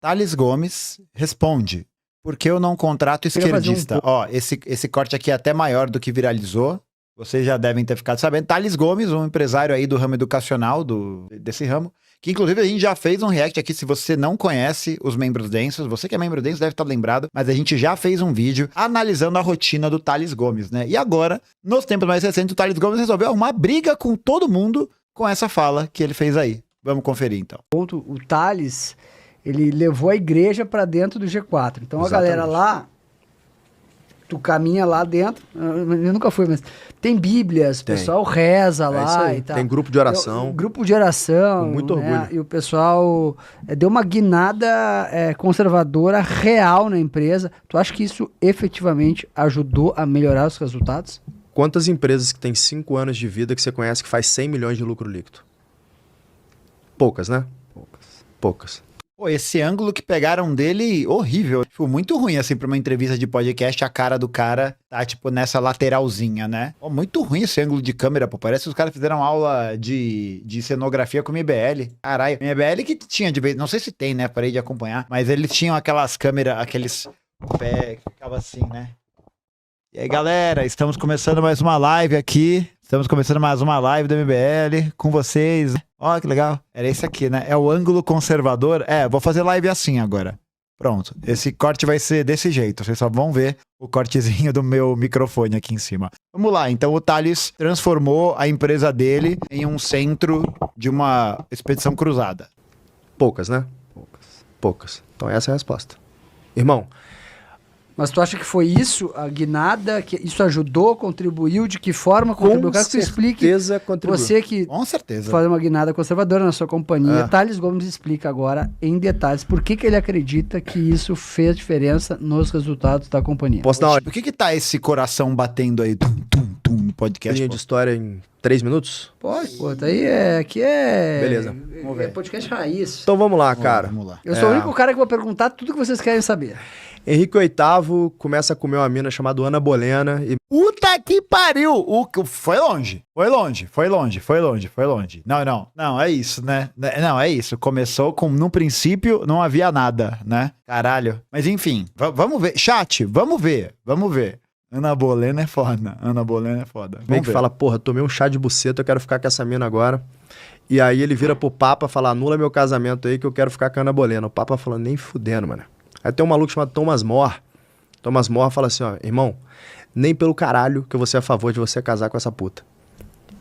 Thales Gomes responde: por que eu não contrato esquerdista? Ó, esse corte aqui é até maior do que viralizou. Vocês já devem ter ficado sabendo. Thales Gomes, um empresário aí do ramo educacional, desse ramo, que inclusive a gente já fez um react aqui, se você não conhece os membros densos, você que é membro denso deve estar lembrado, mas a gente já fez um vídeo analisando a rotina do Thales Gomes, né? E agora, nos tempos mais recentes, o Thales Gomes resolveu arrumar briga com todo mundo com essa fala que ele fez aí. Vamos conferir então. O Thales, ele levou a igreja para dentro do G4. Então Exatamente. A galera lá, tu caminha lá dentro, eu nunca fui, mas tem bíblias, o pessoal reza lá e tal. Tem grupo de oração. Grupo de oração. Com muito orgulho. E o pessoal deu uma guinada conservadora real na empresa. Tu acha que isso efetivamente ajudou a melhorar os resultados? Quantas empresas que têm 5 anos de vida que você conhece que faz 100 milhões de lucro líquido? Poucas, né? Poucas. Pô, esse ângulo que pegaram dele, horrível. Tipo, muito ruim, assim, pra uma entrevista de podcast, a cara do cara tá, tipo, nessa lateralzinha, né? Pô, muito ruim esse ângulo de câmera, pô. Parece que os caras fizeram aula de cenografia com o MBL. Caralho, MBL que tinha de vez, não sei se tem, né? Parei de acompanhar. Mas eles tinham aquelas câmeras, aqueles pé que ficava assim, né? E aí, galera, estamos começando mais uma live aqui. Estamos começando mais uma live do MBL com vocês. Ó, que legal. Era esse aqui, né? É o ângulo conservador. Vou fazer live assim agora. Pronto. Esse corte vai ser desse jeito. Vocês só vão ver o cortezinho do meu microfone aqui em cima. Vamos lá. Então, o Thales transformou a empresa dele em um centro de uma expedição cruzada. Poucas, né? Poucas. Então, essa é a resposta. Irmão... Mas tu acha que foi isso, a guinada, que isso ajudou, contribuiu, de que forma contribuiu? Eu quero que tu explique, contribuiu. Você que com certeza faz uma guinada conservadora na sua companhia, Thales Gomes explica agora em detalhes por que ele acredita que isso fez diferença nos resultados da companhia. Posso dar uma... Por que tá esse coração batendo aí, tum, tum, tum, no podcast? Linha de história em 3 minutos? Pode, pô, tá aí aqui Beleza. Vamos ver. Podcast raiz. Então vamos lá, cara. Vamos lá. Eu sou o único cara que vou perguntar tudo que vocês querem saber. Henrique VIII começa a comer uma mina chamada Ana Bolena e... Puta que pariu! Foi longe. Não, é isso, né? Não, é isso. Começou com, no princípio, não havia nada, né? Caralho. Mas enfim, vamos ver. Chat, vamos ver. Ana Bolena é foda. Vem que fala, porra, tomei um chá de buceta, eu quero ficar com essa mina agora. E aí ele vira pro Papa, fala, anula meu casamento aí que eu quero ficar com a Ana Bolena. O Papa falou, nem fudendo, mano. Aí tem um maluco chamado Thomas More. Thomas More fala assim, ó, irmão, nem pelo caralho que eu vou ser a favor de você casar com essa puta.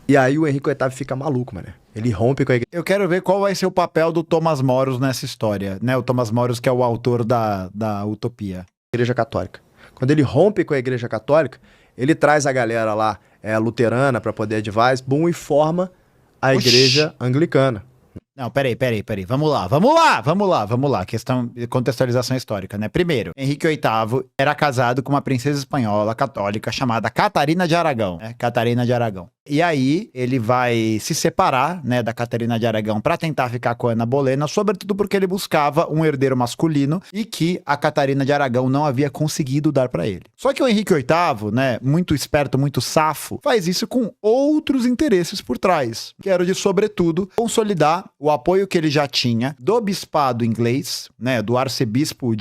E aí o Henrique VIII fica maluco, mano. Ele rompe com a igreja. Eu quero ver qual vai ser o papel do Thomas Moros nessa história, né? O Thomas Moros que é o autor da Utopia. Igreja Católica. Quando ele rompe com a Igreja Católica, ele traz a galera lá luterana para poder advise, e forma a Igreja Anglicana. Não, peraí. Vamos lá. Questão de contextualização histórica, né? Primeiro, Henrique VIII era casado com uma princesa espanhola católica chamada Catarina de Aragão, né? Catarina de Aragão. E aí, ele vai se separar, né, da Catarina de Aragão para tentar ficar com a Ana Bolena, sobretudo porque ele buscava um herdeiro masculino e que a Catarina de Aragão não havia conseguido dar para ele. Só que o Henrique VIII, né, muito esperto, muito safo, faz isso com outros interesses por trás, que era de, sobretudo, consolidar o apoio que ele já tinha do bispado inglês, né, do arcebispo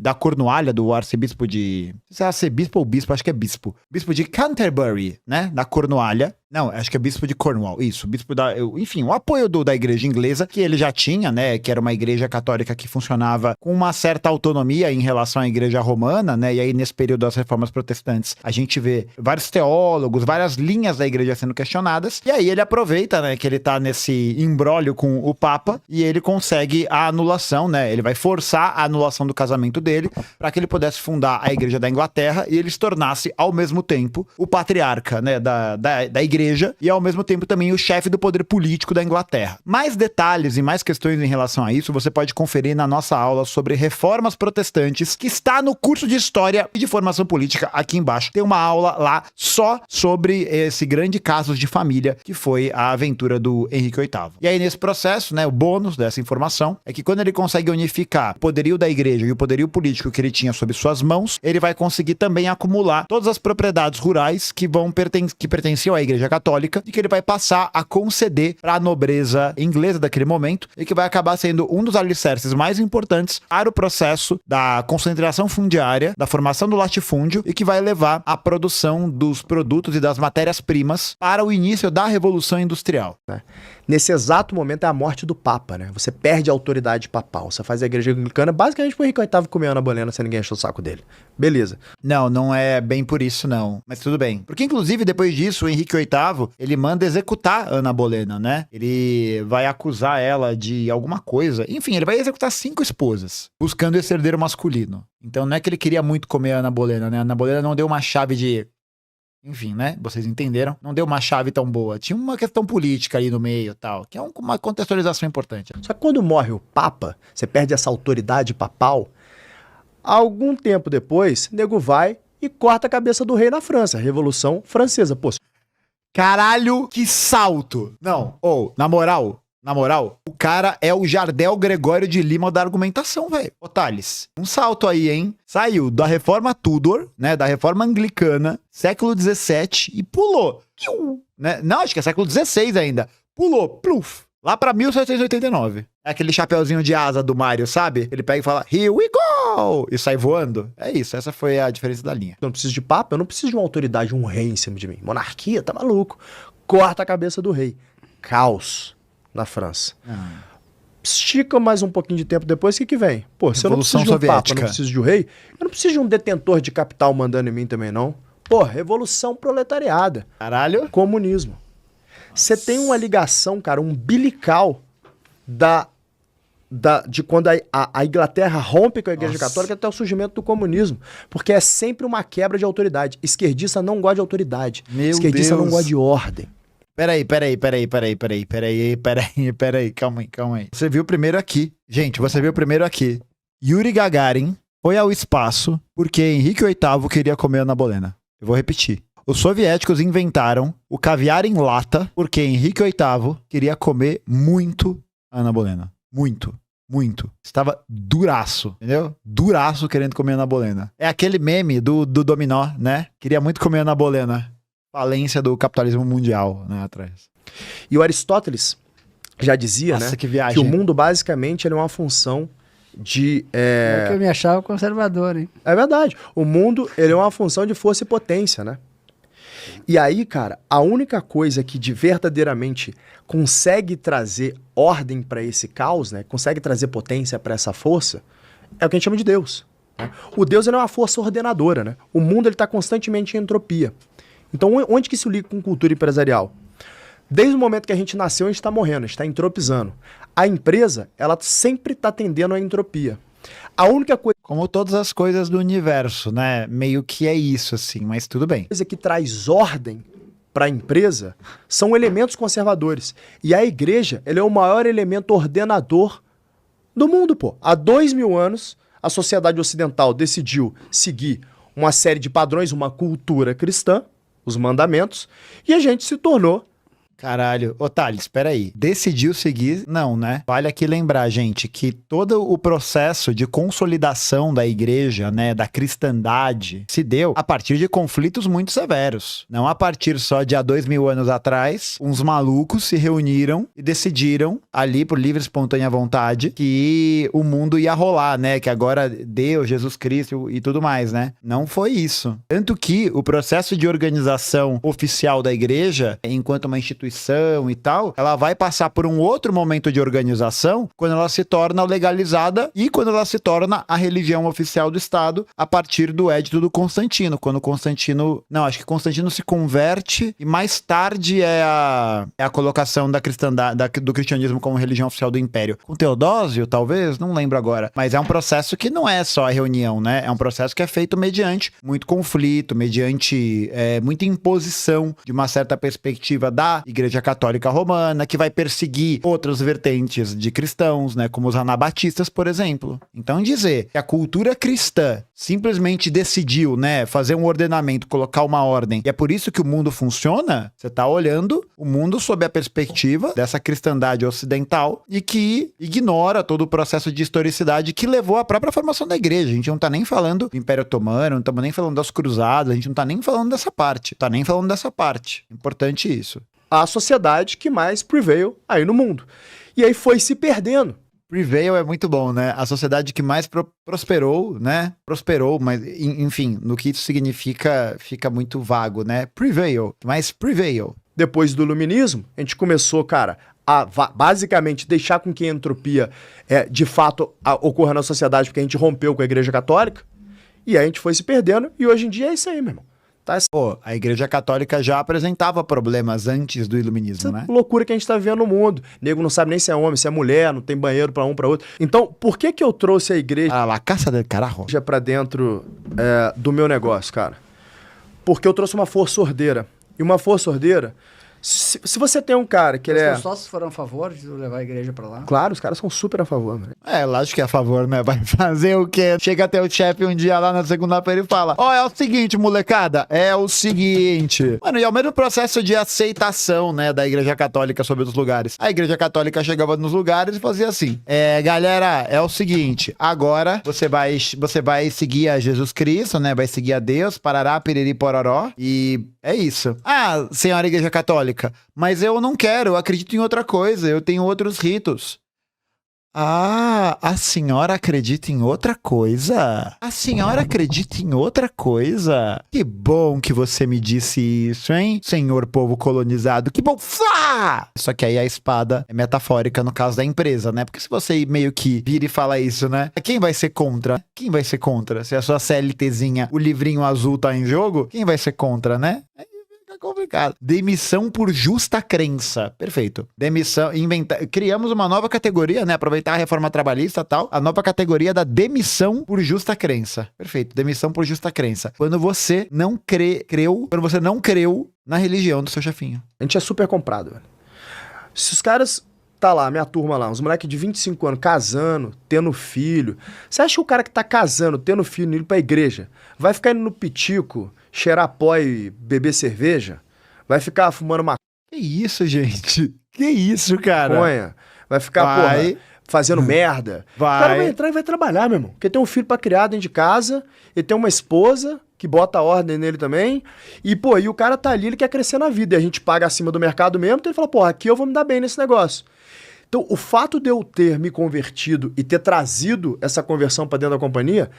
da Cornualha, do arcebispo de... Não sei se é arcebispo ou bispo, acho que é bispo. Bispo de Canterbury, né, da Cornualha. Não, acho que é bispo de Cornwall, isso, bispo enfim, o apoio da igreja inglesa, que ele já tinha, né, que era uma igreja católica que funcionava com uma certa autonomia em relação à igreja romana, né, e aí nesse período das reformas protestantes, a gente vê vários teólogos, várias linhas da igreja sendo questionadas, e aí ele aproveita, né, que ele tá nesse imbróglio com o Papa, e ele consegue a anulação, né, ele vai forçar a anulação do casamento dele, para que ele pudesse fundar a igreja da Inglaterra, e ele se tornasse, ao mesmo tempo, o patriarca, né, da igreja, e ao mesmo tempo também o chefe do poder político da Inglaterra. Mais detalhes e mais questões em relação a isso você pode conferir na nossa aula sobre reformas protestantes, que está no curso de História e de Formação Política aqui embaixo. Tem uma aula lá só sobre esse grande caso de família que foi a aventura do Henrique VIII. E aí nesse processo, né, o bônus dessa informação é que quando ele consegue unificar o poderio da igreja e o poderio político que ele tinha sob suas mãos, ele vai conseguir também acumular todas as propriedades rurais que pertenciam à igreja Católica e que ele vai passar a conceder para a nobreza inglesa daquele momento e que vai acabar sendo um dos alicerces mais importantes para o processo da concentração fundiária, da formação do latifúndio e que vai levar à produção dos produtos e das matérias-primas para o início da Revolução Industrial. Nesse exato momento é a morte do Papa, né? Você perde a autoridade papal. Você faz a igreja anglicana basicamente por Henrique VIII comer Ana Bolena sem ninguém encher o saco dele. Beleza. Não é bem por isso, não. Mas tudo bem. Porque, inclusive, depois disso, o Henrique VIII, ele manda executar Ana Bolena, né? Ele vai acusar ela de alguma coisa. Enfim, ele vai executar 5 esposas, buscando esse herdeiro masculino. Então, não é que ele queria muito comer a Ana Bolena, né? A Ana Bolena não deu uma chave de... Enfim, né? Vocês entenderam? Não deu uma chave tão boa. Tinha uma questão política ali no meio e tal, que é uma contextualização importante. Só que quando morre o Papa, você perde essa autoridade papal, algum tempo depois, nego vai e corta a cabeça do rei na França, a Revolução Francesa. Pô, Caralho, que salto! Não, na moral, o cara é o Jardel Gregório de Lima da argumentação, velho. Ô, Thales, um salto aí, hein? Saiu da Reforma Tudor, né? Da Reforma Anglicana, século XVII, e pulou. Né? Não, acho que é século XVI ainda. Pulou, pluf, lá pra 1789. É aquele chapeuzinho de asa do Mario, sabe? Ele pega e fala, here we go! E sai voando. É isso, essa foi a diferença da linha. Eu não preciso de papa, eu não preciso de uma autoridade, um rei em cima de mim. Monarquia, tá maluco. Corta a cabeça do rei. Caos na França. Estica mais um pouquinho de tempo depois, o que vem? Pô, se eu não preciso de um papa, eu não preciso de um rei, eu não preciso de um detentor de capital mandando em mim também, não. Pô, revolução proletariada. Caralho. Comunismo. Você tem uma ligação, cara, umbilical de quando a Inglaterra rompe com a Igreja Católica até o surgimento do comunismo. Porque é sempre uma quebra de autoridade. Esquerdista não gosta de autoridade. Esquerdista não gosta de ordem. Peraí, calma aí. Você viu primeiro aqui. Gente, você viu primeiro aqui. Yuri Gagarin foi ao espaço porque Henrique VIII queria comer Ana Bolena. Eu vou repetir. Os soviéticos inventaram o caviar em lata porque Henrique VIII queria comer muito Ana Bolena. Muito. Estava duraço, entendeu? Duraço querendo comer Ana Bolena. É aquele meme do dominó, né? Queria muito comer Ana Bolena. Falência do capitalismo mundial, né, atrás. E o Aristóteles já dizia, Nossa, né, que o mundo basicamente ele é uma função de... É que eu me achava conservador, hein? É verdade. O mundo ele é uma função de força e potência, né? E aí, cara, a única coisa que verdadeiramente consegue trazer ordem para esse caos, né, consegue trazer potência para essa força, é o que a gente chama de Deus. Né? O Deus ele é uma força ordenadora, né? O mundo ele está constantemente em entropia. Então, onde que isso liga com cultura empresarial? Desde o momento que a gente nasceu, a gente está morrendo, a gente está entropizando. A empresa, ela sempre está tendendo à entropia. A única coisa... Como todas as coisas do universo, né? Meio que é isso, assim, mas tudo bem. A coisa que traz ordem para a empresa são elementos conservadores. E a igreja, ela é o maior elemento ordenador do mundo, pô. Há 2000 anos, a sociedade ocidental decidiu seguir uma série de padrões, uma cultura cristã, os mandamentos, e a gente se tornou... Caralho. Ô, Thales, peraí. Decidiu seguir? Não, né? Vale aqui lembrar, gente, que todo o processo de consolidação da igreja, né, da cristandade, se deu a partir de conflitos muito severos. Não a partir só de há 2000 anos atrás, uns malucos se reuniram e decidiram, ali por livre e espontânea vontade, que o mundo ia rolar, né? Que agora Deus, Jesus Cristo e tudo mais, né? Não foi isso. Tanto que o processo de organização oficial da igreja, enquanto uma instituição e tal, ela vai passar por um outro momento de organização quando ela se torna legalizada e quando ela se torna a religião oficial do Estado a partir do Edito do Constantino. Quando Constantino... Não, acho que Constantino se converte e mais tarde é a colocação da cristandade, do cristianismo como religião oficial do Império. Com Teodósio, talvez? Não lembro agora. Mas é um processo que não é só a reunião, né? É um processo que é feito mediante muito conflito, mediante muita imposição de uma certa perspectiva da igreja Igreja Católica Romana, que vai perseguir outras vertentes de cristãos, né, como os anabatistas, por exemplo. Então dizer que a cultura cristã simplesmente decidiu, né, fazer um ordenamento, colocar uma ordem, e é por isso que o mundo funciona, você tá olhando o mundo sob a perspectiva dessa cristandade ocidental e que ignora todo o processo de historicidade que levou à própria formação da igreja. A gente não tá nem falando do Império Otomano, não estamos nem falando das cruzadas, a gente não tá nem falando dessa parte. Importante isso. A sociedade que mais prevail aí no mundo. E aí foi se perdendo. Prevail é muito bom, né? A sociedade que mais prosperou, né? Prosperou, mas enfim, no que isso significa fica muito vago, né? Prevail. Depois do iluminismo, a gente começou, cara, a basicamente deixar com que a entropia de fato ocorra na sociedade, porque a gente rompeu com a Igreja Católica, e aí a gente foi se perdendo, e hoje em dia é isso aí, meu irmão. Tá? Pô, a Igreja Católica já apresentava problemas antes do iluminismo, Essa né? loucura que a gente tá vivendo no mundo. Nego não sabe nem se é homem, se é mulher, não tem banheiro pra um, pra outro. Então, por que eu trouxe a igreja A la casa del carajo. pra dentro do meu negócio, cara? Porque eu trouxe uma força ordeira. E uma força ordeira, se você tem um cara que ele Os sócios foram a favor de levar a igreja pra lá? Claro, os caras são super a favor, mano. É, lógico que é a favor, né? Vai fazer o quê? Chega até o chefe um dia lá na segunda-feira e fala: ó, é o seguinte, molecada, é o seguinte. Mano, e é o mesmo processo de aceitação, né, da Igreja Católica sobre os lugares. A Igreja Católica chegava nos lugares e fazia assim: galera, é o seguinte, agora você vai seguir a Jesus Cristo, né? Vai seguir a Deus, parará, piriri, pororó, e é isso. Ah, senhora Igreja Católica, mas eu não quero, eu acredito em outra coisa, eu tenho outros ritos. Ah, a senhora acredita em outra coisa? A senhora acredita em outra coisa? Que bom que você me disse isso, hein, senhor povo colonizado? Que bom! Fá! Só que aí a espada é metafórica no caso da empresa, né? Porque se você meio que vira e fala isso, né? Quem vai ser contra? Quem vai ser contra? Se a sua CLTzinha, o livrinho azul tá em jogo, quem vai ser contra, né? Complicado. Demissão por justa crença. Perfeito. Demissão, criamos uma nova categoria, né? Aproveitar a reforma trabalhista e tal. A nova categoria da demissão por justa crença. Perfeito. Demissão por justa crença. Quando você não creu na religião do seu chefinho. A gente é super comprado, velho. Se os caras tá lá, minha turma lá, uns moleques de 25 anos casando, tendo filho. Você acha que o cara que tá casando, tendo filho, indo pra igreja, vai ficar indo no pitico, cheirar pó e beber cerveja? Vai ficar fumando maconha? Que isso, gente? Que isso, cara? Vai ficar, porra, fazendo merda? O cara vai entrar e vai trabalhar, meu irmão. Porque tem um filho pra criar dentro de casa, e tem uma esposa que bota a ordem nele também, e, pô, e o cara tá ali, ele quer crescer na vida, e a gente paga acima do mercado mesmo, então ele fala, pô, aqui eu vou me dar bem nesse negócio. Então, o fato de eu ter me convertido e ter trazido essa conversão pra dentro da companhia,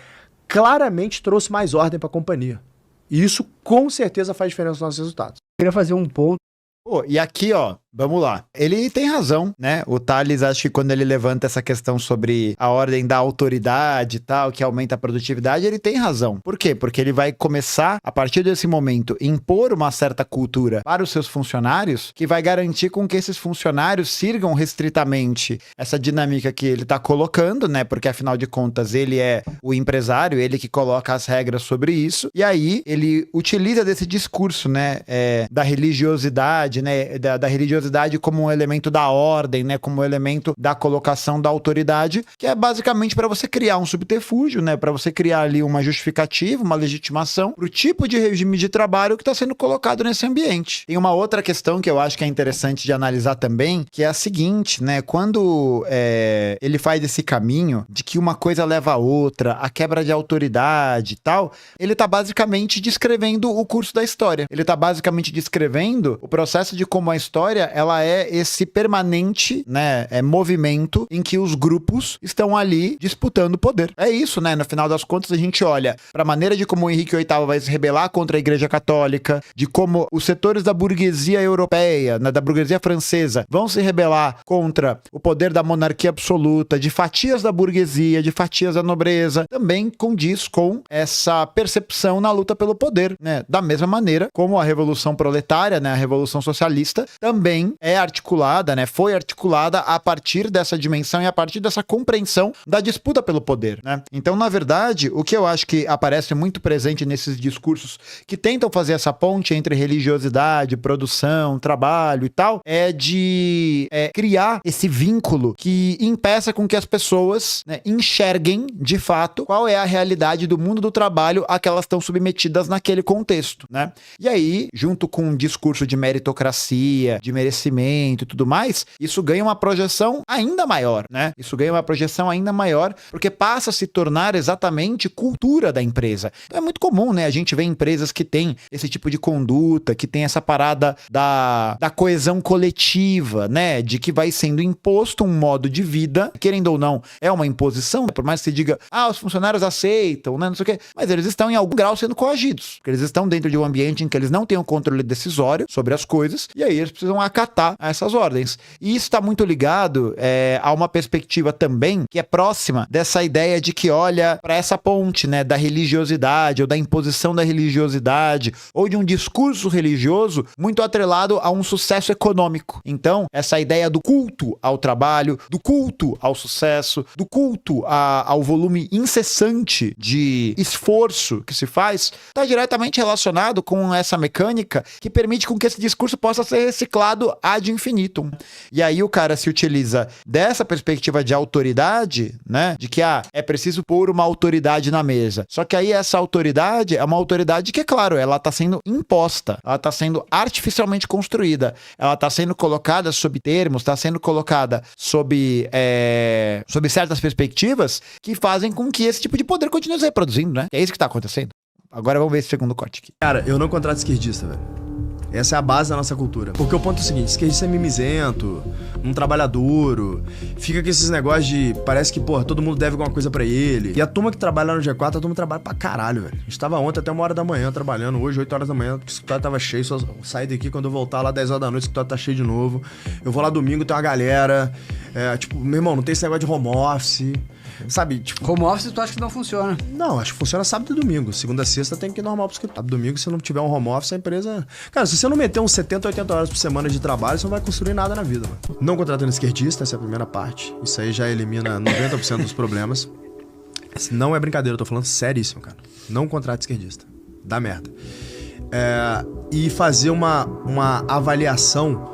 claramente trouxe mais ordem pra companhia. E isso, com certeza, faz diferença nos nossos resultados. Eu queria fazer um ponto. Pô, e aqui, ó, vamos lá. Ele tem razão, né? O Tales, acho que quando ele levanta essa questão sobre a ordem da autoridade e tal, que aumenta a produtividade, ele tem razão. Por quê? Porque ele vai começar, a partir desse momento, impor uma certa cultura para os seus funcionários, que vai garantir com que esses funcionários sigam restritamente essa dinâmica que ele tá colocando, né? Porque, afinal de contas, ele é o empresário, ele que coloca as regras sobre isso. E aí, ele utiliza desse discurso, né? Da religiosidade, né, da religiosidade como um elemento da ordem, né, como um elemento da colocação da autoridade, que é basicamente para você criar um subterfúgio, né, para você criar ali uma justificativa, uma legitimação pro tipo de regime de trabalho que está sendo colocado nesse ambiente. Tem uma outra questão que eu acho que é interessante de analisar também, que é a seguinte, né, quando ele faz esse caminho de que uma coisa leva a outra, a quebra de autoridade e tal, ele tá basicamente descrevendo o curso da história. Ele tá basicamente descrevendo o processo de como a história, ela é esse permanente, né, movimento em que os grupos estão ali disputando poder. É isso, né? No final das contas, a gente olha para a maneira de como o Henrique VIII vai se rebelar contra a Igreja Católica, de como os setores da burguesia europeia, né, da burguesia francesa, vão se rebelar contra o poder da monarquia absoluta, de fatias da burguesia, de fatias da nobreza, também condiz com essa percepção na luta pelo poder, né? Da mesma maneira como a Revolução Proletária, né, a Revolução Socialista, também também é articulada, né? Foi articulada a partir dessa dimensão e a partir dessa compreensão da disputa pelo poder, né? Então, na verdade, o que eu acho que aparece muito presente nesses discursos que tentam fazer essa ponte entre religiosidade, produção, trabalho e tal, é de criar esse vínculo que impeça com que as pessoas, né, enxerguem, de fato, qual é a realidade do mundo do trabalho a que elas estão submetidas naquele contexto, né? E aí, junto com um discurso de meritocracia, de merecimento e tudo mais, isso ganha uma projeção ainda maior, né? Isso ganha uma projeção ainda maior, porque passa a se tornar exatamente cultura da empresa. Então é muito comum, né? A gente vê empresas que têm esse tipo de conduta, que tem essa parada da coesão coletiva, né? De que vai sendo imposto um modo de vida, querendo ou não, é uma imposição, né? Por mais que você diga, os funcionários aceitam, né? Não sei o quê, mas eles estão em algum grau sendo coagidos, porque eles estão dentro de um ambiente em que eles não têm um controle decisório sobre as coisas, e aí eles precisam acatar essas ordens. E isso está muito ligado a uma perspectiva também que é próxima dessa ideia de que olha para essa ponte, né, da religiosidade ou da imposição da religiosidade ou de um discurso religioso muito atrelado a um sucesso econômico. Então, essa ideia do culto ao trabalho, do culto ao sucesso, do culto ao volume incessante de esforço que se faz, está diretamente relacionado com essa mecânica que permite com que esse discurso possa ser reciclado ad infinitum. E aí o cara se utiliza dessa perspectiva de autoridade, né? De que é preciso pôr uma autoridade na mesa. Só que aí essa autoridade é uma autoridade que, é claro, ela está sendo imposta, ela está sendo artificialmente construída, ela está sendo colocada sob termos, está sendo colocada sob certas perspectivas que fazem com que esse tipo de poder continue se reproduzindo, né? É isso que está acontecendo. Agora vamos ver esse segundo corte aqui. Cara, eu não contrato esquerdista, velho. Essa é a base da nossa cultura. Porque o ponto é o seguinte, esquerdista é mimizento, não trabalha duro, fica com esses negócios de, parece que, porra, todo mundo deve alguma coisa pra ele. E a turma que trabalha lá no G4, a turma trabalha pra caralho, velho. A gente tava ontem até 1h trabalhando, hoje 8h, porque o escritório tava cheio, só sair daqui quando eu voltar lá 10h, o escritório tá cheio de novo. Eu vou lá domingo, tem uma galera, meu irmão, não tem esse negócio de home office, sabe? Tipo, home office tu acha que não funciona? Não, acho que funciona sábado e domingo. Segunda a sexta tem que ir normal pro escritório. Domingo, se não tiver um home office, a empresa... Cara, se você não meter uns 70, 80 horas por semana de trabalho, você não vai construir nada na vida, mano. Não contratando esquerdista, essa é a primeira parte. Isso aí já elimina 90% dos problemas. Não é brincadeira, eu tô falando seríssimo, cara. Não contrate esquerdista. Dá merda. E fazer uma avaliação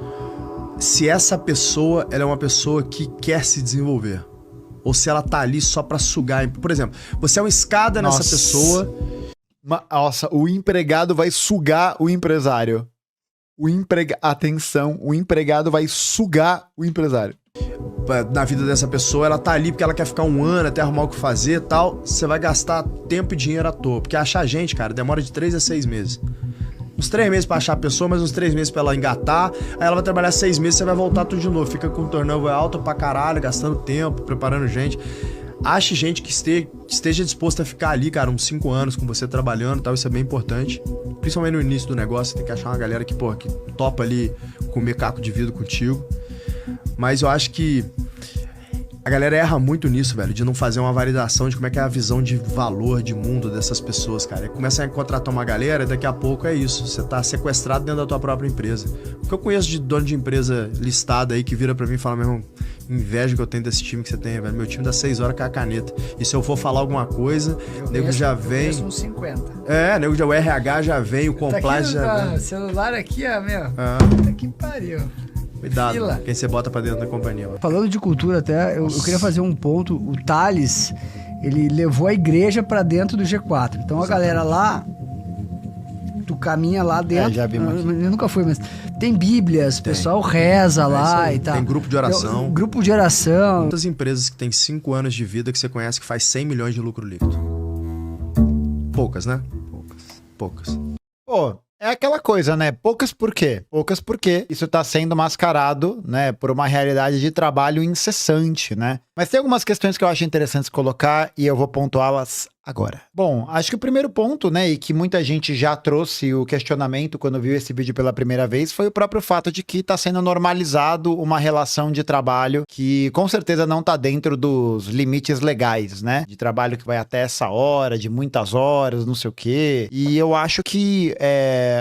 se essa pessoa, ela é uma pessoa que quer se desenvolver. Ou se ela tá ali só pra sugar. Por exemplo, você é uma escada nessa pessoa. Nossa, o empregado vai sugar o empresário. Atenção, o empregado vai sugar o empresário. Na vida dessa pessoa, ela tá ali porque ela quer ficar um ano até arrumar o que fazer e tal. Você vai gastar tempo e dinheiro à toa. Porque achar gente, cara, demora de 3 a 6 meses. Uns 3 meses pra achar a pessoa, mas uns 3 meses pra ela engatar. Aí ela vai trabalhar 6 meses, você vai voltar tudo de novo. Fica com o turnover alto pra caralho, gastando tempo, preparando gente. Ache gente que esteja disposta a ficar ali, cara, uns 5 anos com você trabalhando e tal. Isso é bem importante. Principalmente no início do negócio, você tem que achar uma galera que, porra, que topa ali comer caco de vidro contigo. Mas eu acho que a galera erra muito nisso, velho, de não fazer uma validação de como é que é a visão de valor, de mundo dessas pessoas, cara. E começa a contratar uma galera e daqui a pouco é isso. Você tá sequestrado dentro da tua própria empresa. O que eu conheço de dono de empresa listada aí que vira pra mim e fala, meu irmão, inveja que eu tenho desse time que você tem, velho. Meu time dá 6 horas com a caneta. E se eu for falar alguma coisa, o nego já vem... Eu uns 50. O RH já vem, o compliance já vem. Celular aqui, meu. Puta que pariu. Cuidado, quem você bota pra dentro da companhia. Mano. Falando de cultura até, eu queria fazer um ponto. O Thales, ele levou a igreja pra dentro do G4. Então a galera lá, tu caminha lá dentro. Já vi muito. Eu nunca fui, mas tem bíblias, o pessoal reza lá e tal. Tem grupo de oração. Grupo de oração. Quantas empresas que tem 5 anos de vida que você conhece que faz 100 milhões de lucro líquido? Poucas, né? Poucas. Pô, é aquela coisa, né? Poucas por quê? Poucas porque isso tá sendo mascarado, né, por uma realidade de trabalho incessante, né? Mas tem algumas questões que eu acho interessantes colocar e eu vou pontuá-las agora? Bom, acho que o primeiro ponto, né, e que muita gente já trouxe o questionamento quando viu esse vídeo pela primeira vez, foi o próprio fato de que tá sendo normalizado uma relação de trabalho que com certeza não tá dentro dos limites legais, né? De trabalho que vai até essa hora, de muitas horas, não sei o quê. E eu acho que,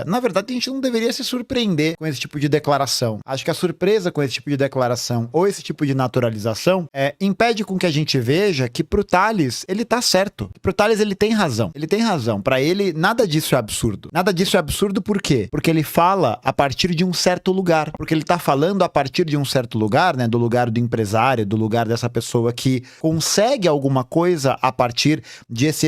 na verdade, a gente não deveria se surpreender com esse tipo de declaração. Acho que a surpresa com esse tipo de declaração ou esse tipo de naturalização impede com que a gente veja que pro Tales, ele tá certo. Pro Tales, ele tem razão. Ele tem razão. Pra ele, nada disso é absurdo. Nada disso é absurdo por quê? Porque ele fala a partir de um certo lugar. Porque ele tá falando a partir de um certo lugar, né? Do lugar do empresário, do lugar dessa pessoa que consegue alguma coisa a partir desse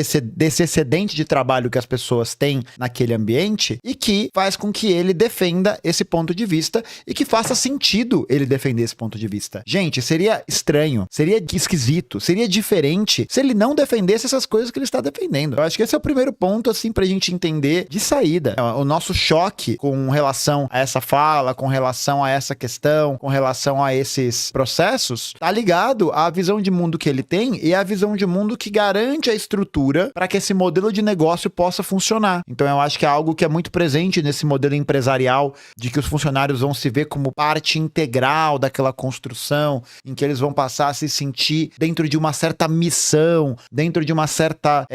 excedente de trabalho que as pessoas têm naquele ambiente e que faz com que ele defenda esse ponto de vista e que faça sentido ele defender esse ponto de vista. Gente, seria estranho, seria esquisito, seria diferente se ele não defendesse essas coisas que ele está defendendo. Eu acho que esse é o primeiro ponto, assim, pra gente entender de saída. O nosso choque com relação a essa fala, com relação a essa questão, com relação a esses processos, tá ligado à visão de mundo que ele tem e à visão de mundo que garante a estrutura para que esse modelo de negócio possa funcionar. Então eu acho que é algo que é muito presente nesse modelo empresarial de que os funcionários vão se ver como parte integral daquela construção, em que eles vão passar a se sentir dentro de uma certa missão, dentro de uma certa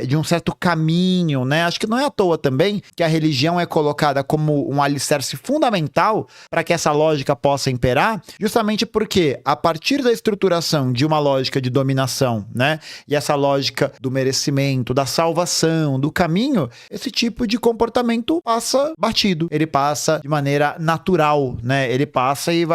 de um certo caminho, né? Acho que não é à toa também que a religião é colocada como um alicerce fundamental para que essa lógica possa imperar, justamente porque a partir da estruturação de uma lógica de dominação, né? E essa lógica do merecimento, da salvação, do caminho, esse tipo de comportamento passa batido. Ele passa de maneira natural, né? Ele passa e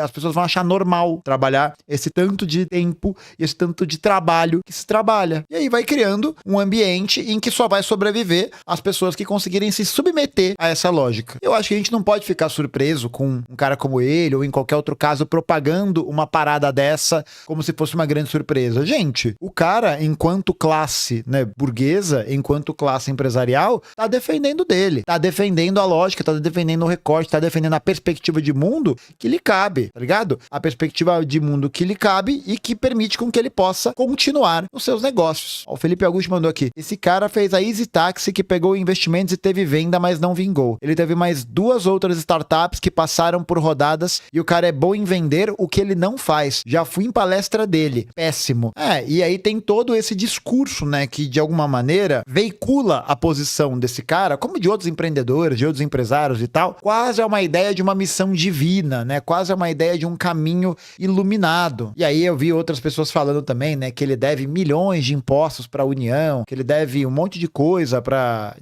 as pessoas vão achar normal trabalhar esse tanto de tempo e esse tanto de trabalho que se trabalha. E aí vai criando um ambiente em que só vai sobreviver as pessoas que conseguirem se submeter a essa lógica. Eu acho que a gente não pode ficar surpreso com um cara como ele ou em qualquer outro caso propagando uma parada dessa como se fosse uma grande surpresa. Gente, o cara, enquanto classe, né, burguesa, enquanto classe empresarial, tá defendendo dele, tá defendendo a lógica, tá defendendo o recorte, tá defendendo a perspectiva de mundo que lhe cabe, tá ligado? A perspectiva de mundo que lhe cabe e que permite com que ele possa continuar os seus negócios. Ó, o Felipe Augusto mandou aqui. Esse cara fez a Easy Taxi que pegou investimentos e teve venda, mas não vingou. Ele teve mais 2 outras startups que passaram por rodadas e o cara é bom em vender o que ele não faz. Já fui em palestra dele. Péssimo. E aí tem todo esse discurso, né, que de alguma maneira veicula a posição desse cara, como de outros empreendedores, de outros empresários e tal, quase é uma ideia de uma missão divina, né, quase é uma ideia de um caminho iluminado. E aí eu vi outras pessoas falando também, né, que ele deve milhões de impostos para a União, que ele deve um monte de coisa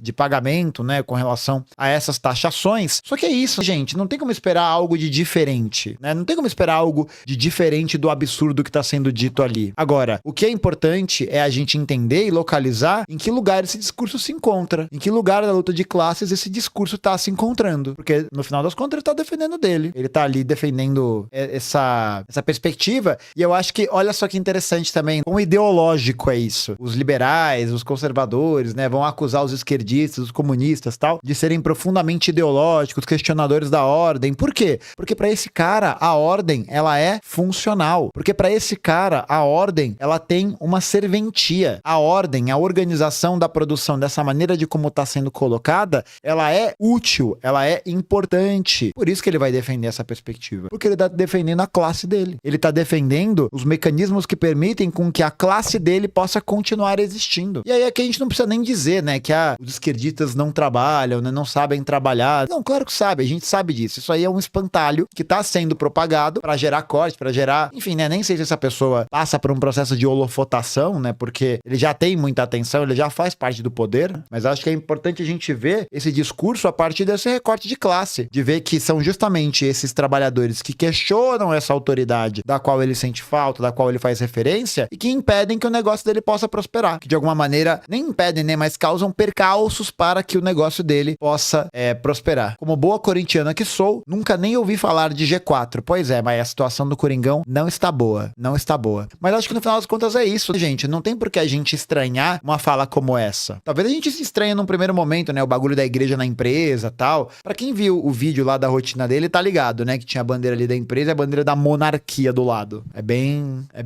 de pagamento, né, com relação a essas taxações. Só que é isso, gente, não tem como esperar algo de diferente, né, não tem como esperar algo de diferente do absurdo que está sendo dito ali. Agora, o que é importante é a gente entender e localizar em que lugar esse discurso se encontra, em que lugar da luta de classes esse discurso está se encontrando, porque no final das contas ele está defendendo dele, ele está ali defendendo essa perspectiva, e eu acho que, olha só que interessante também, quão ideológico é isso. Os liberais, os conservadores, né, vão acusar os esquerdistas, os comunistas, tal, de serem profundamente ideológicos, questionadores da ordem. Por quê? Porque para esse cara a ordem, ela é funcional. Porque para esse cara a ordem, ela tem uma serventia. A ordem, a organização da produção dessa maneira de como está sendo colocada, ela é útil, ela é importante. Por isso que ele vai defender essa perspectiva. Porque ele está defendendo a classe dele. Ele está defendendo os mecanismos que permitem com que a classe dele possa continuar existindo. E aí aqui a gente não precisa nem dizer, né, que os esquerdistas não trabalham, né, não sabem trabalhar. Não, claro que sabe, a gente sabe disso. Isso aí é um espantalho que está sendo propagado para gerar corte, para gerar, enfim, né, nem sei se essa pessoa passa por um processo de holofotação, né, porque ele já tem muita atenção, ele já faz parte do poder, mas acho que é importante a gente ver esse discurso a partir desse recorte de classe, de ver que são justamente esses trabalhadores que questionam essa autoridade da qual ele sente falta, da qual ele faz referência e que impedem que o negócio dele possa prosperar, que de alguma maneira nem impedem, né, mas causam percalços para que o negócio dele possa prosperar. Como boa corintiana que sou, nunca nem ouvi falar de G4. Pois é, mas a situação do Coringão não está boa, não está boa. Mas acho que no final das contas é isso, gente. Não tem por que a gente estranhar uma fala como essa. Talvez a gente se estranhe num primeiro momento, né, o bagulho da igreja na empresa, tal. Pra quem viu o vídeo lá da rotina dele, tá ligado, né, que tinha a bandeira ali da empresa e a bandeira da monarquia do lado.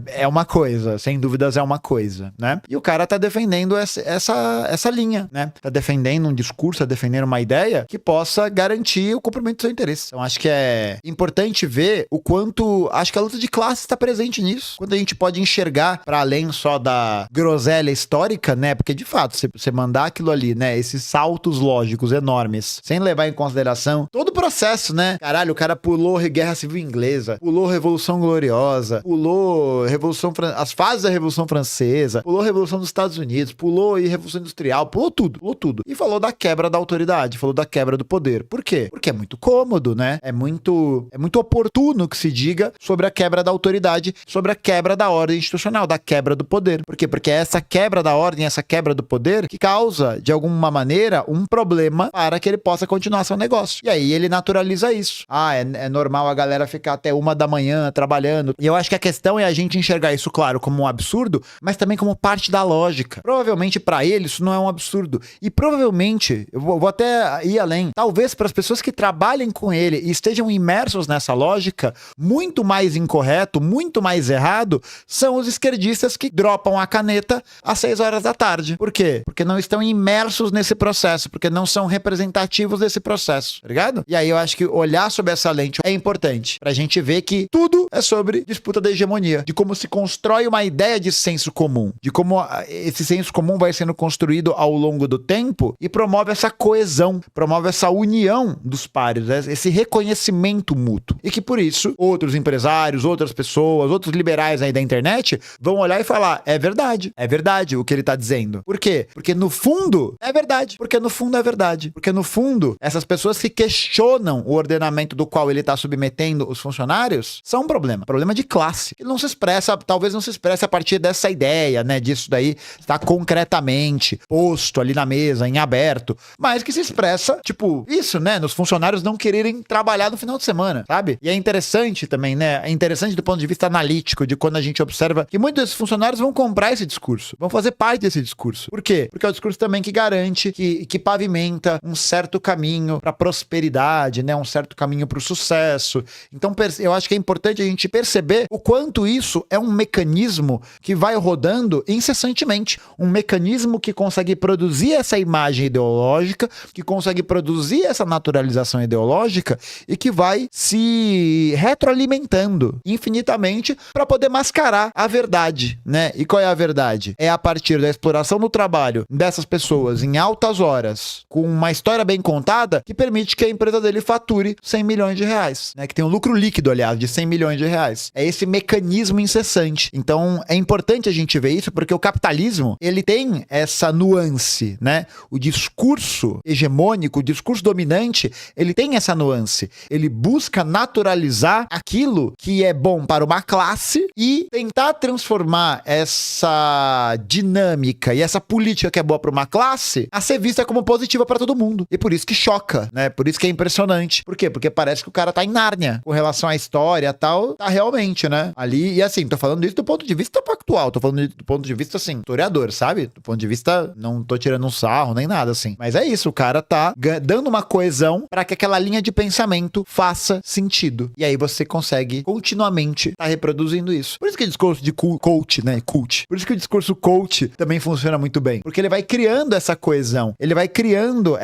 É uma coisa, sem dúvidas é uma coisa, né? E E o cara tá defendendo essa linha, né? Tá defendendo um discurso, tá defendendo uma ideia que possa garantir o cumprimento do seu interesse. Então acho que é importante ver o quanto, acho que a luta de classe está presente nisso. Quanto a gente pode enxergar para além só da groselha histórica, né? Porque de fato, você mandar aquilo ali, né? Esses saltos lógicos enormes, sem levar em consideração todo o processo, né? Caralho, o cara pulou Guerra Civil Inglesa, pulou Revolução Gloriosa, pulou as fases da Revolução Francesa, pulou Revolução dos Estados Unidos, pulou aí Revolução Industrial, pulou tudo. E falou da quebra da autoridade, falou da quebra do poder. Por quê? Porque é muito cômodo, né? É muito oportuno que se diga sobre a quebra da autoridade, sobre a quebra da ordem institucional, da quebra do poder. Por quê? Porque é essa quebra da ordem, essa quebra do poder que causa, de alguma maneira, um problema para que ele possa continuar seu negócio. E aí ele naturaliza isso. É normal a galera ficar até 1 da manhã trabalhando. E eu acho que a questão é a gente enxergar isso, claro, como um absurdo, mas também como parte da lógica. Provavelmente para ele isso não é um absurdo. E provavelmente, eu vou até ir além, talvez para as pessoas que trabalhem com ele e estejam imersos nessa lógica, muito mais incorreto, muito mais errado, são os esquerdistas que dropam a caneta às 6 horas da tarde. Por quê? Porque não estão imersos nesse processo, porque não são representativos desse processo, tá ligado? E aí eu acho que olhar sob essa lente é importante pra gente ver que tudo é sobre disputa da hegemonia, de como se constrói uma ideia de senso comum, de como esse senso comum vai sendo construído ao longo do tempo e promove essa coesão, promove essa união dos pares, esse reconhecimento mútuo. E que por isso, outros empresários, outras pessoas, outros liberais aí da internet vão olhar e falar, é verdade o que ele tá dizendo. Por quê? Porque no fundo é verdade, porque no fundo é verdade, porque no fundo essas pessoas que questionam o ordenamento do qual ele tá submetendo os funcionários são um problema de classe. Ele não se expressa, talvez não se expresse a partir dessa ideia, né, disso daí está concretamente posto ali na mesa, em aberto, mas que se expressa, tipo, isso, né, nos funcionários não quererem trabalhar no final de semana, sabe? E é interessante também, né, é interessante do ponto de vista analítico, de quando a gente observa que muitos desses funcionários vão comprar esse discurso, vão fazer parte desse discurso. Por quê? Porque é o discurso também que garante, que pavimenta um certo caminho para prosperidade, né, um certo caminho para o sucesso. Então, eu acho que é importante a gente perceber o quanto isso é um mecanismo que vai rodando incessantemente, um mecanismo que consegue produzir essa imagem ideológica, que consegue produzir essa naturalização ideológica e que vai se retroalimentando infinitamente para poder mascarar a verdade, né? E qual é a verdade? É a partir da exploração do trabalho dessas pessoas em altas horas, com uma história bem contada, que permite que a empresa dele fature 100 milhões de reais, né? Que tem um lucro líquido, aliás, de 100 milhões de reais. É esse mecanismo incessante. Então, é importante a gente ver isso, porque o capitalismo, ele tem essa nuance, né? O discurso hegemônico, o discurso dominante, ele tem essa nuance. Ele busca naturalizar aquilo que é bom para uma classe e tentar transformar essa dinâmica e essa política que é boa para uma classe a ser vista como positiva para todo mundo. E por isso que choca, né? Por isso que é impressionante. Por quê? Porque parece que o cara tá em Nárnia com relação à história e tal, tá realmente, né? Ali, e assim, tô falando isso do ponto de vista factual, tô falando do ponto de vista, assim, historiador, sabe? Do ponto de vista, não tô tirando um sarro nem nada, assim. Mas é isso, o cara tá dando uma coesão para que aquela linha de pensamento faça sentido. E aí você consegue continuamente tá reproduzindo isso. Por isso que o discurso de coach, né? Por isso que o discurso coach também funciona muito bem. Porque ele vai criando essa coesão, ele vai criando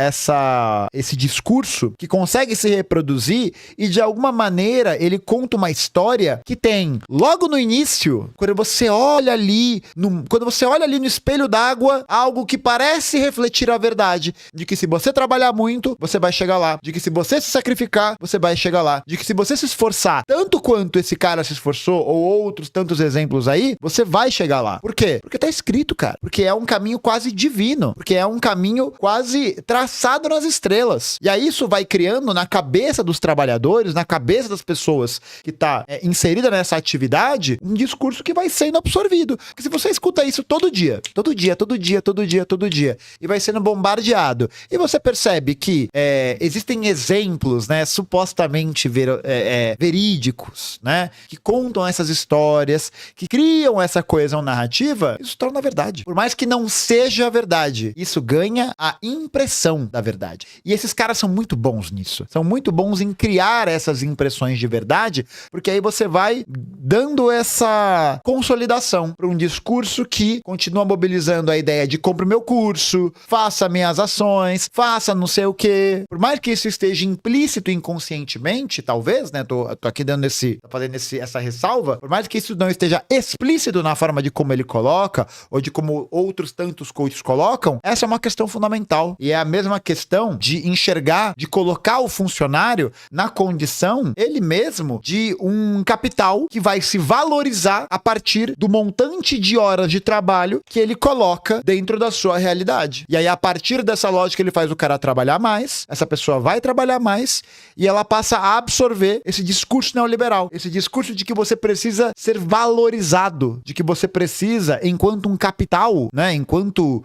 esse discurso que consegue se reproduzir e de alguma maneira ele conta uma história que tem logo no início, quando você olha ali no espelho d'água, algo que parece refletir a verdade, de que se você trabalhar muito, você vai chegar lá, de que se você se sacrificar, você vai chegar lá, de que se você se esforçar tanto quanto esse cara se esforçou, ou outros tantos exemplos aí, você vai chegar lá. Por quê? Porque tá escrito, cara. Porque é um caminho quase divino, porque é um caminho quase traçado nas estrelas. E aí isso vai criando na cabeça dos trabalhadores, na cabeça das pessoas que tá inserida nessa atividade, um discurso que vai sendo absorvido. Porque se você escuta isso todo dia, e vai sendo bombardeado, e você percebe que existem exemplos, né, supostamente verídicos, né, que contam essas histórias, que criam essa coesão narrativa, isso torna verdade. Por mais que não seja verdade, isso ganha a impressão da verdade. E esses caras são muito bons nisso. São muito bons em criar essas impressões de verdade, porque aí você vai dando essa consolidação para um discurso que continua mobilizando a ideia de compre o meu curso, faça minhas ações, faça não sei o quê. Por mais que isso esteja implícito inconscientemente, talvez, né? Tô aqui fazendo essa ressalva. Por mais que isso não esteja explícito na forma de como ele coloca, ou de como outros tantos coaches colocam, essa é uma questão fundamental. E é a mesma questão de enxergar, de colocar o funcionário na condição, ele mesmo, de um capital que vai se valorizar a partir do montante de horas de trabalho que ele coloca dentro da sua realidade. E aí, a partir dessa lógica, ele faz o cara trabalhar mais, essa pessoa vai trabalhar mais, e ela passa a absorver esse discurso neoliberal, esse discurso de que você precisa ser valorizado, de que você precisa, enquanto um capital, né, enquanto,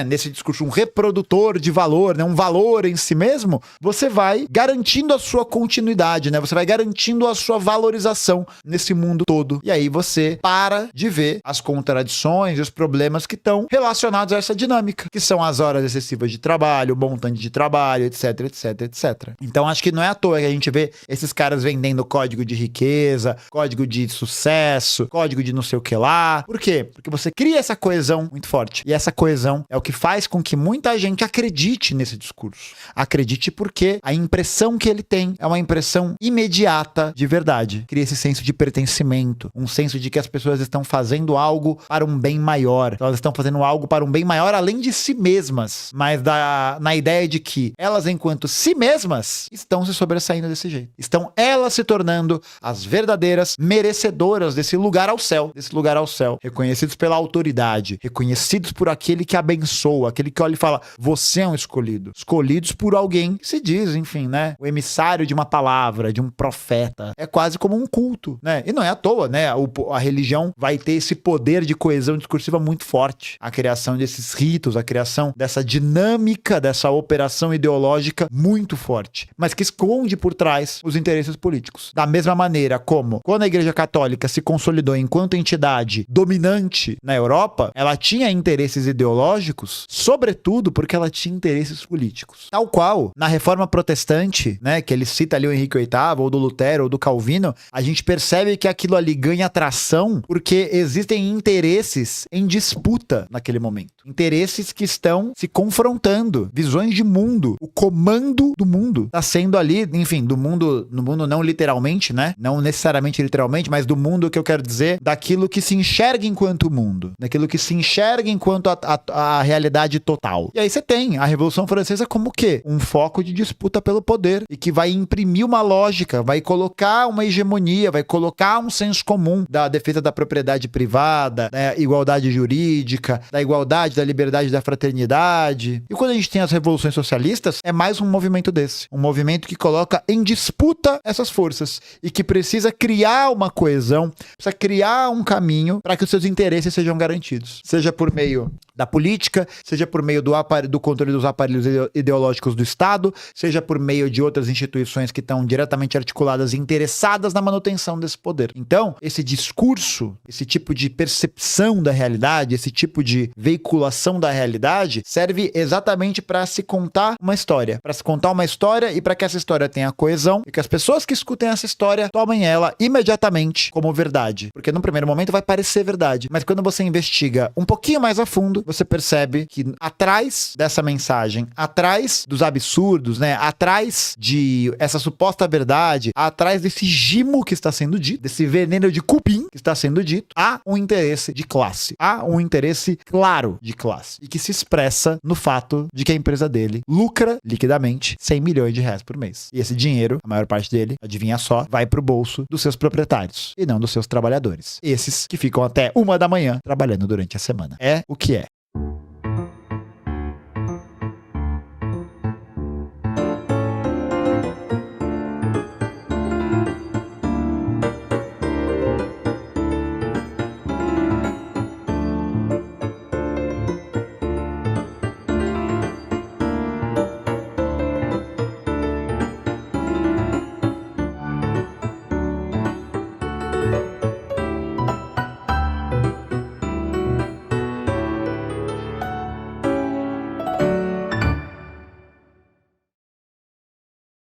nesse discurso, um reprodutor de valor, né, um valor em si mesmo, você vai garantindo a sua continuidade, né, você vai garantindo a sua valorização nesse mundo todo. E aí você para de ver as contradições e os problemas que estão relacionados a essa dinâmica, que são as horas excessivas de trabalho, o montante de trabalho, etc, etc, etc. Então acho que não é à toa que a gente vê esses caras vendendo código de riqueza, código de sucesso, código de não sei o que lá. Por quê? Porque você cria essa coesão muito forte. E essa coesão é o que faz com que muita gente acredite nesse discurso. Acredite porque a impressão que ele tem é uma impressão imediata de verdade. Cria esse senso de pertencimento, um senso de que as pessoas estão fazendo algo para um bem maior. Elas estão fazendo algo para um bem maior além de si mesmas, mas na ideia de que elas, enquanto si mesmas, estão se sobressaindo desse jeito. Estão elas se tornando as verdadeiras merecedoras desse lugar ao céu, reconhecidos pela autoridade, reconhecidos por aquele que abençoa, aquele que olha e fala, você é um escolhido. Escolhidos por alguém que se diz, enfim, né, o emissário de uma palavra, de um profeta. É quase como um culto, né? E não é à toa, né? A religião vai ter esse poder de coesão discursiva muito forte. A criação desses ritos, a criação dessa dinâmica, dessa operação ideológica muito forte, mas que esconde por trás os interesses políticos. Da mesma maneira como, quando a Igreja Católica se consolidou enquanto entidade dominante na Europa, ela tinha interesses ideológicos, sobretudo porque ela tinha interesses políticos. Tal qual, na Reforma Protestante, né, que ele cita ali o Henrique VIII, ou do Lutero, ou do Calvino, a gente percebe que aquilo ali ganha atração porque existem interesses em disputa naquele momento. Interesses que estão se confrontando, visões de mundo, o comando do mundo está sendo ali, enfim, do mundo, no mundo não literalmente, né? Não necessariamente literalmente, mas do mundo que eu quero dizer, daquilo que se enxerga enquanto mundo, daquilo que se enxerga enquanto a realidade total. E aí você tem a Revolução Francesa como o quê? Um foco de disputa pelo poder e que vai imprimir uma lógica, vai colocar uma hegemonia, vai colocar um senso comum da defesa da propriedade privada, da igualdade jurídica, da igualdade, da liberdade, da fraternidade. E quando a gente tem as revoluções socialistas, é mais um movimento desse. Um movimento que coloca em disputa essas forças e que precisa criar uma coesão, precisa criar um caminho para que os seus interesses sejam garantidos. Seja por meio da política, seja por meio do controle dos aparelhos ideológicos do Estado, seja por meio de outras instituições que estão diretamente articuladas e interessadas na manutenção desse poder. Então, esse discurso, esse tipo de percepção da realidade, esse tipo de veiculação da realidade, serve exatamente para se contar uma história. Para se contar uma história e para que essa história tenha coesão e que as pessoas que escutem essa história tomem ela imediatamente como verdade. Porque no primeiro momento vai parecer verdade, mas quando você investiga um pouquinho mais a fundo, você percebe que atrás dessa mensagem, atrás dos absurdos, né, atrás de essa suposta verdade, atrás desse gimo que está sendo dito, desse veneno de cupim que está sendo dito, há um interesse de classe, há um interesse claro de classe e que se expressa no fato de que a empresa dele lucra liquidamente 100 milhões de reais por mês. E esse dinheiro, a maior parte dele, adivinha só, vai pro bolso dos seus proprietários e não dos seus trabalhadores. Esses que ficam até 1 da manhã trabalhando durante a semana. É o que é.